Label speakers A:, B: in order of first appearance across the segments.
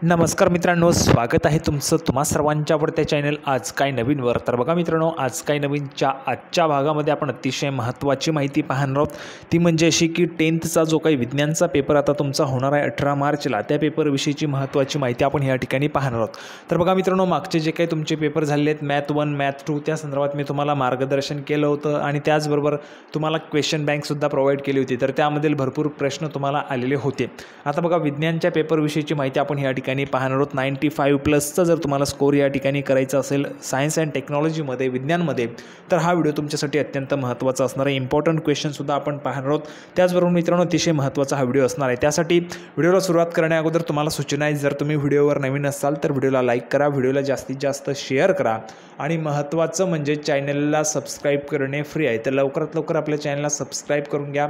A: नमस्कार मित्रांनो, स्वागत आहे तुमचं तुम्हा सर्वांच्या आवडत्या चॅनल आज काय नवीनवर। तर बघा मित्रांनो, आज काय नवीनच्या आजच्या भागामध्ये आपण अतिशय महत्त्वाची माहिती पाहणार आहोत। ती म्हणजे अशी की 10thचा जो काही विज्ञानचा पेपर आता तुमचा होणार आहे 18 मार्चला, त्या पेपरविषयीची महत्त्वाची माहिती आपण या ठिकाणी पाहणार आहोत। तर बघा मित्रांनो, मागचे जे काही तुमचे पेपर झाले आहेत मॅथ 1 मॅथ 2 त्या संदर्भात मी तुम्हाला मार्गदर्शन केलं होतं आणि त्याचबरोबर तुम्हाला क्वेश्चन बँकसुद्धा प्रोव्हाइड केली होती। तर त्यामधील भरपूर प्रश्न तुम्हाला आलेले होते। आता बघा विज्ञानच्या पेपरविषयीची माहिती आपण या ठिकाणी पाहणार आहोत। 95+ जर तुम्हाला स्कोर या ठिकाणी करायचा असेल सायन्स अँड टेक्नॉलॉजीमध्ये विज्ञानमध्ये, तर हा व्हिडिओ तुमच्यासाठी अत्यंत महत्त्वाचा असणार आहे। इम्पॉर्टंट क्वेश्चनसुद्धा आपण पाहणार आहोत। त्याचबरोबर मित्रांनो, अतिशय महत्त्वाचा हा व्हिडिओ असणार आहे। त्यासाठी व्हिडिओला सुरुवात करण्याअगोदर तुम्हाला सूचना आहे, जर तुम्ही व्हिडिओवर नवीन असाल तर व्हिडिओला लाईक करा, व्हिडिओला जास्तीत जास्त शेअर करा आणि महत्त्वाचं म्हणजे चॅनलला सबस्क्राईब करणे फ्री आहे। तर लवकरात लवकर आपल्या चॅनलला सबस्क्राईब करून घ्या।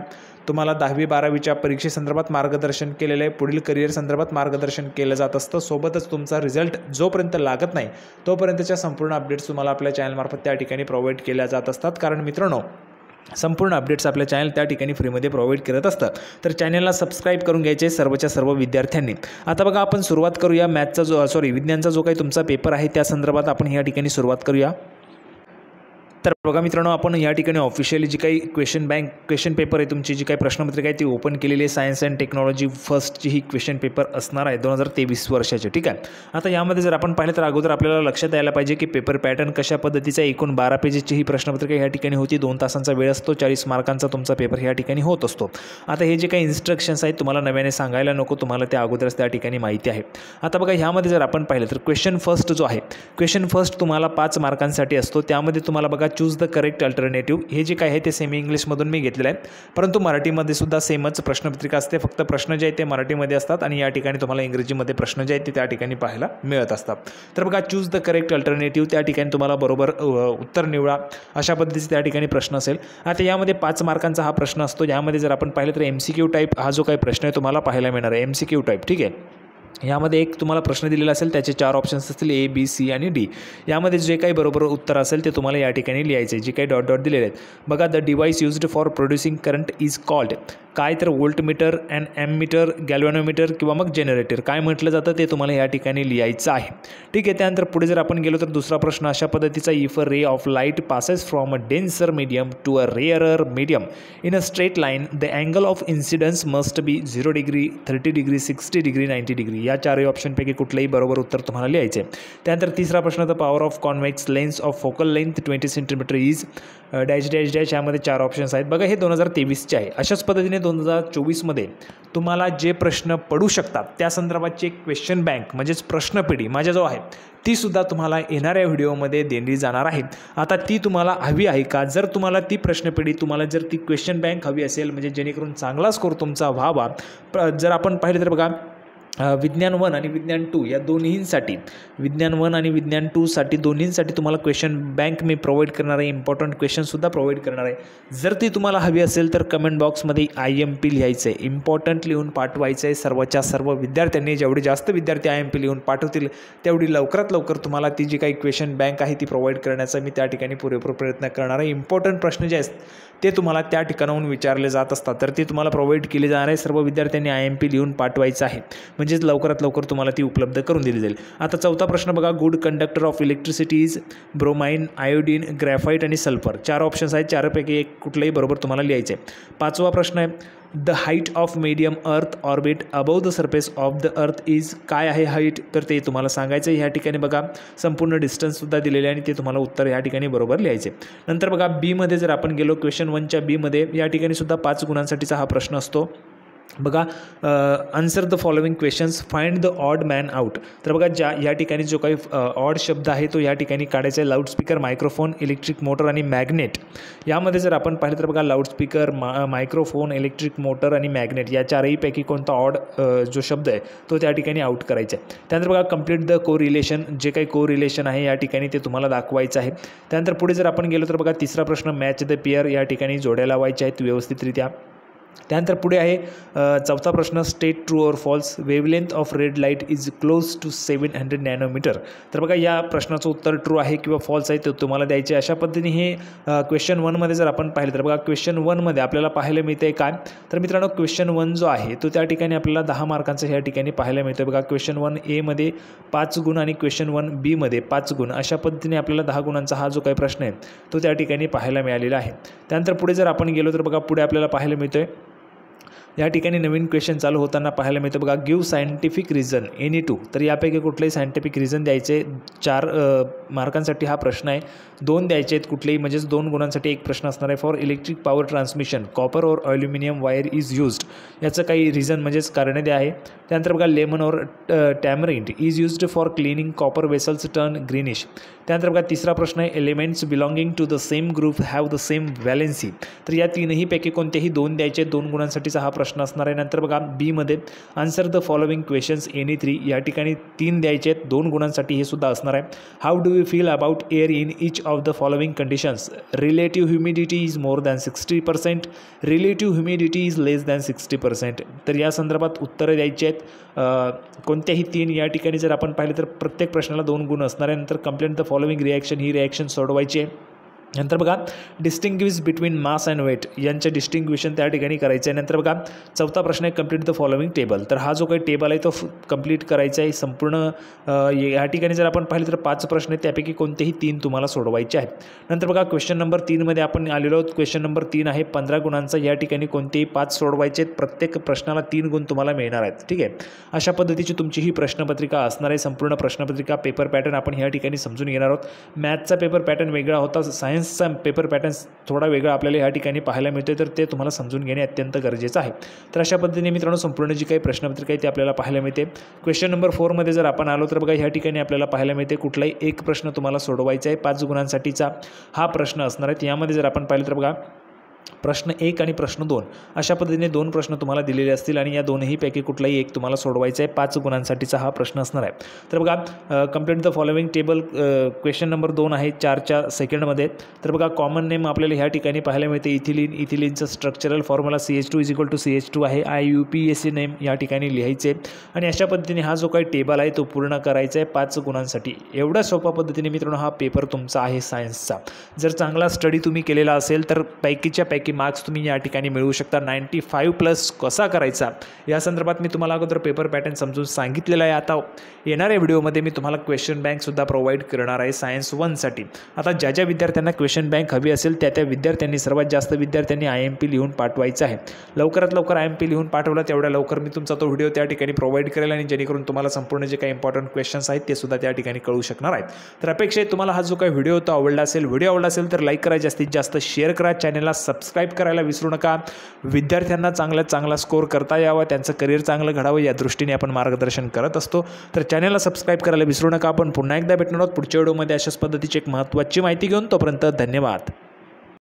A: तुम्हाला 10वी-12वीच्या परीक्षेसंदर्भात मार्गदर्शन केलेलं आहे, पुढील करिअर संदर्भात मार्गदर्शन केलं जात असतं। सोबतच तुमचा रिझल्ट जोपर्यंत लागत नाही तोपर्यंतच्या संपूर्ण अपडेट्स तुम्हाला आपल्या चॅनलमार्फत त्या ठिकाणी प्रोव्हाइड केल्या जात असतात। कारण मित्रांनो, संपूर्ण अपडेट्स आपल्या चॅनल त्या ठिकाणी फ्रीमध्ये प्रोव्हाइड करत असतात। तर चॅनलला सबस्क्राईब करून घ्यायचे सर्वच्या सर्व विद्यार्थ्यांनी। आता बघा, आपण सुरुवात करूया विज्ञानचा जो काही तुमचा पेपर आहे त्या संदर्भात आपण या ठिकाणी सुरुवात करूया। तर बघा मित्रांनो, आपण या ठिकाणी ऑफिशियली जी काही क्वेश्चन पेपर आहे, तुमची जी काही प्रश्नपत्रिका आहे ती ओपन केलेली आहे। सायन्स अँड टेक्नॉलॉजी फर्स्टची ही क्वेश्चन पेपर असणार आहे 2023 वर्षाचे, ठीक आहे। आता यामध्ये जर आपण पाहिलं तर अगोदर आपल्याला लक्षात यायला पाहिजे की पेपर पॅटर्न कशा पद्धतीचा, एकूण 12 पेजेसची ही प्रश्नपत्रिका या ठिकाणी होती। 2 तासांचा वेळ असतो, 40 मार्कांचा तुमचा पेपर या ठिकाणी होत असतो। आता हे जे काही इन्स्ट्रक्शन्स आहेत तुम्हाला नव्याने सांगायला नको, तुम्हाला त्या अगोदरच त्या ठिकाणी माहिती आहे। आता बघा, ह्यामध्ये जर आपण पाहिलं तर क्वेश्चन फर्स्ट जो आहे, क्वेश्चन फर्स्ट तुम्हाला 5 मार्कांसाठी असतो। त्यामध्ये तुम्हाला बघा चूज द करेक्ट अल्टरनेटिव्ह, हे जे काय आहे ते सेमी इंग्लिशमधून मी घेतलेलं आहे, परंतु मराठीमध्ये सुद्धा सेमच प्रश्नपत्रिका असते, फक्त प्रश्न जे आहेत ते मराठीमध्ये असतात आणि या ठिकाणी तुम्हाला इंग्रजीमध्ये प्रश्न जे आहेत ते त्या ठिकाणी पाहायला मिळत असतात। तर बघा, चूज द करेक्ट अल्टरनेटिव्ह, त्या ठिकाणी तुम्हाला बरोबर उत्तर निवडा अशा पद्धतीचे त्या ठिकाणी प्रश्न असेल। आता यामध्ये 5 मार्कांचा हा प्रश्न असतो। यामध्ये जर आपण पाहिलं तर MCQ टाईप हा जो काही प्रश्न आहे तुम्हाला पाहायला मिळणार आहे, MCQ टाईप, ठीक आहे। यामध्ये एक तुम्हाला प्रश्न दिलेला असेल, त्याचे 4 ऑप्शन्स असतील A, B, C आणि D। यामध्ये जे काही बरोबर उत्तर असेल ते तुम्हाला या ठिकाणी लिहायचे, जे काही डॉट दिलेले आहेत। बघा, the device used for producing current is called, काय तर व्होल्टमीटर अँड ॲममीटर, गॅल्व्हॅनोमीटर किंवा मग जनरेटर, काय म्हटलं जातं ते तुम्हाला या ठिकाणी लिहायचं आहे, ठीक आहे। त्यानंतर पुढे जर आपण गेलो तर दुसरा प्रश्न अशा पद्धतीचा, if a ray of light passes from a denser medium to a rarer medium in a straight line, the angle of incidence must be 0 degree, 30 degree, 60 degree, 90 degree. या 4 ऑप्शनपैकी कुठलंही बरोबर उत्तर तुम्हाला लिहायचे आहे। त्यानंतर तिसरा प्रश्न, the power of convex lens of focal length 20 centimetre is dash dash dash. यामध्ये 4 ऑप्शन्स आहेत। बघा, हे 2023चे आहे। अशाच पद्धतीने 2024मध्ये तुम्हाला जे प्रश्न पडू शकतात त्या संदर्भाची एक क्वेश्चन बँक म्हणजेच प्रश्नपिढी माझ्याजवळ आहे, ती सुद्धा तुम्हाला येणाऱ्या व्हिडिओमध्ये देण्यात जाणार आहे। आता ती तुम्हाला हवी आहे का? जर तुम्हाला ती प्रश्नपिढी, तुम्हाला जर ती क्वेश्चन बँक हवी असेल, म्हणजे जेणेकरून चांगला स्कोर तुमचा व्हावा, जर आपण पाहिलं तर बघा, विज्ञान 1 आणि विज्ञान 2 या दोन्हींसाठी, विज्ञान 1 आणि विज्ञान 2 साठी दोन्हींसाठी तुम्हाला क्वेश्चन बँक मी प्रोव्हाइड करणार आहे, इम्पॉर्टंट क्वेश्चनसुद्धा प्रोव्हाइड करणार आहे। जर ती तुम्हाला हवी असेल तर कमेंट बॉक्समध्ये IMP लिहायचं आहे, इम्पॉर्टंट लिहून पाठवायचं आहे। सर्वच्या सर्व विद्यार्थ्यांनी, जेवढे जास्त विद्यार्थी IMP लिहून पाठवतील तेवढी लवकरात लवकर तुम्हाला ती जी काही क्वेश्चन बँक आहे ती प्रोव्हाइड करण्याचा मी त्या ठिकाणी पुरेपूर प्रयत्न करणार आहे। इम्पॉर्टंट प्रश्न जे आहेत ते तुम्हाला त्या ठिकाणाहून विचारले जात असतात, तर ते तुम्हाला प्रोव्हाइड केले जाणार आहे। सर्व विद्यार्थ्यांनी IMP लिहून पाठवायचं आहे, म्हणजेच लवकरात लवकर तुम्हाला ती उपलब्ध करून दिली जाईल। आता चौथा प्रश्न बघा, good conductor of electricity is bromine, iodine, graphite आणि सल्फर। 4 ऑप्शन्स आहेत, 4 पैकी एक कुठलंही बरोबर तुम्हाला लिहायचं आहे। 5वा प्रश्न आहे, the height of medium earth orbit above the surface of the earth is, काय आहे हाईट, तर ते तुम्हाला सांगायचं आहे। ह्या ठिकाणी बघा संपूर्ण डिस्टन्ससुद्धा दिलेले आहे आणि ते तुम्हाला उत्तर ह्या ठिकाणी बरोबर लिहायचे। नंतर बघा, बीमध्ये जर आपण गेलो, क्वेश्चन 1च्या बीमध्ये या ठिकाणी सुद्धा 5 गुणांसाठीचा हा प्रश्न असतो। बघा, answer the following questions, find the odd man out. तर बघा, या ठिकाणी जो काही ऑड शब्द आहे तो या ठिकाणी काढायचा आहे। लाऊडस्पीकर, मायक्रोफोन, इलेक्ट्रिक मोटर आणि मॅग्नेट। यामध्ये जर आपण पाहिलं तर बघा, लाऊडस्पीकर, मायक्रोफोन, इलेक्ट्रिक मोटर आणि मॅग्नेट या 4पैकी कोणता ऑड जो शब्द आहे तो त्या ठिकाणी आउट करायचा आहे। त्यानंतर बघा, कंप्लीट द को रिलेशन, जे काही को रिलेशन आहे या ठिकाणी ते तुम्हाला दाखवायचं आहे। त्यानंतर पुढे जर आपण गेलो तर बघा, तिसरा प्रश्न, मॅच द पेअर, या ठिकाणी जोड्या लावायच्या आहेत व्यवस्थितरित्या। त्यानंतर पुढे आहे चौथा प्रश्न, state true or false, wavelength of red light is close to 700 nanometre. तर बघा या प्रश्नाचं उत्तर ट्रू आहे किंवा फॉल्स आहे ते तुम्हाला द्यायचे. अशा पद्धतीने हे क्वेश्चन 1मध्ये जर आपण पाहिलं तर बघा क्वेश्चन 1मध्ये आपल्याला पाहायला मिळते काय, तर मित्रांनो क्वेश्चन 1 जो आहे तो त्या ठिकाणी आपल्याला 10 मार्कांचा ह्या ठिकाणी पाहायला मिळतो. बघा क्वेश्चन 1A मध्ये 5 गुण आणि क्वेश्चन 1B मध्ये 5 गुण, अशा पद्धतीने आपल्याला 10 गुणांचा हा जो काही प्रश्न आहे तो त्या ठिकाणी पाहायला मिळालेला आहे. त्यानंतर पुढे जर आपण गेलो तर बघा पुढे आपल्याला पाहायला मिळतोय या ठिकाणी नवीन क्वेश्चन चालू होताना पाहायला मिळतं बघा, give scientific reason any two. तर यापैकी कुठलेही सायंटिफिक रिझन द्यायचे. 4 मार्कांसाठी हा प्रश्न आहे. 2 द्यायचे आहेत कुठलेही, म्हणजेच 2 गुणांसाठी एक प्रश्न असणार आहे. For electric power transmission copper और ॲल्युमिनियम वायर इज यूज्ड, याचं काही रिझन म्हणजेच कारणे द्या आहे. त्यानंतर बघा लेमन और tamarind is used for cleaning copper vessels turn greenish. त्यानंतर बघा तिसरा प्रश्न आहे, elements belonging to the same group have the same valency. तर या तीनही पैकी कोणतेही 2 द्यायचे. 2 गुणांसाठीचा हा प्रश्न असणार आहे. नंतर बघा बीमध्ये answer the following questions any 3, या ठिकाणी 3 द्यायचे आहेत. 2 गुणांसाठी हे सुद्धा असणार आहे. How do you feel about air in each of the following conditions, relative humidity is more than 60%, relative humidity is less than 60%. तर या संदर्भात उत्तरं द्यायची आहेत. कोणत्याही 3 या ठिकाणी जर आपण पाहिलं तर प्रत्येक प्रश्नाला 2 गुण असणार आहे. नंतर कंप्लेंट द फॉलोइंग रिॲक्शन, ही रिॲक्शन सोडवायची आहे. नंतर बघा distinguish between mass and weight, यांचे डिस्टिंग्विशन त्या ठिकाणी करायचं आहे. नंतर बघा चौथा प्रश्न आहे, कंप्लीट द फॉलोइंग टेबल. तर हा जो काही टेबल आहे तो कंप्लीट करायचा आहे संपूर्ण. या ठिकाणी जर आपण पाहिलं तर 5 प्रश्न आहेत, त्यापैकी कोणतेही 3 तुम्हाला सोडवायचे आहेत. नंतर बघा क्वेश्चन नंबर 3मध्ये आपण आलेलो आहोत. क्वेश्चन नंबर 3 आहे 15 गुणांचा. या ठिकाणी कोणतेही 5 सोडवायचे आहेत. प्रत्येक प्रश्नाला 3 गुण तुम्हाला मिळणार आहेत. ठीक आहे, अशा पद्धतीची तुमची ही प्रश्नपत्रिका असणार आहे. संपूर्ण प्रश्नपत्रिका पेपर पॅटर्न आपण या ठिकाणी समजून घेणार आहोत. मॅथचा पेपर पॅटर्न वेगळा होता, सायन्सचा पेपर पॅटर्न थोडा वेगळा आपल्याला या ठिकाणी पाहायला मिळतोय, तर ते तुम्हाला समजून घेणे अत्यंत गरजेचं आहे. तर अशा पद्धतीने मित्रांनो संपूर्ण जी काही प्रश्नपत्रिका आहे ती आपल्याला पाहायला मिळते. क्वेश्चन नंबर 4मध्ये जर आपण आलो तर बघा ह्या ठिकाणी आपल्याला पाहायला मिळते कुठलाही एक प्रश्न तुम्हाला सोडवायचा आहे. 5 गुणांसाठीचा हा प्रश्न असणार आहे. यामध्ये जर आपण पाहिलं तर बघा प्रश्न 1 आणि प्रश्न 2 अशा पद्धतीने 2 प्रश्न तुम्हाला दिलेले असतील आणि या दोन्ही पैकी कुठलाही एक तुम्हाला सोडवायचा आहे. 5 गुणांसाठीचा हा प्रश्न असणार आहे. तर बघा complete the following table, question number 2 आहे 4च्या सेकंडमध्ये. तर बघा कॉमन नेम आपल्याला ह्या ठिकाणी पाहायला मिळते ethylene. इथिलीनचं structural formula CH2 = CH2 आहे. IUPAC नेम या ठिकाणी लिहायचे आणि अशा पद्धतीने हा जो काही टेबल आहे तो पूर्ण करायचा आहे 5 गुणांसाठी. एवढ्या सोप्या पद्धतीने मित्रांनो हा पेपर तुमचा आहे सायन्सचा. जर चांगला स्टडी तुम्ही केलेला असेल तर पैकीच्या पैकी मार्क्स तुम्ही या ठिकाणी मिळवू शकता. 95+ कसा करायचा या संदर्भात मी तुम्हाला अगोदर पेपर पॅटर्न समजून सांगितलेला आहे. आता येणाऱ्या व्हिडिओमध्ये मी तुम्हाला क्वेश्चन बँकसुद्धा प्रोव्हाइड करणार आहे सायन्स 1साठी. आता ज्या ज्या विद्यार्थ्यांना क्वेश्चन बँक हवी असेल त्या विद्यार्थ्यांनी, सर्वात जास्त विद्यार्थ्यांनी IMP लिहून पाठवायचं आहे. लवकरात लवकर IMP लिहून पाठवला तेवढ्या लवकर मी तुमचा तो व्हिडिओ त्या ठिकाणी प्रोव्हाइड करेल आणि जेणेकरून तुम्हाला संपूर्ण जे काही इम्पॉर्टंट क्वेश्चन्स आहेत ते सुद्धा त्या ठिकाणी कळू शकणार आहेत. तर अपेक्षा आहे तुम्हाला हा जो काही व्हिडिओ तो आवडला असेल. व्हिडिओ आवडला असेल तर लाईक करा, जास्तीत जास्त शेअर करा, चॅनलला सबस्क्राईब करायला विसरू नका. विद्यार्थ्यांना चांगला स्कोर करता यावा, त्यांचं करिअर चांगलं घडावं या दृष्टीने आपण मार्गदर्शन करत असतो. तर चॅनलला सबस्क्राईब करायला विसरू नका. आपण पुन्हा एकदा भेटणार आहोत पुढच्या व्हिडिओमध्ये अशाच पद्धतीची एक महत्त्वाची माहिती घेऊन. तोपर्यंत धन्यवाद.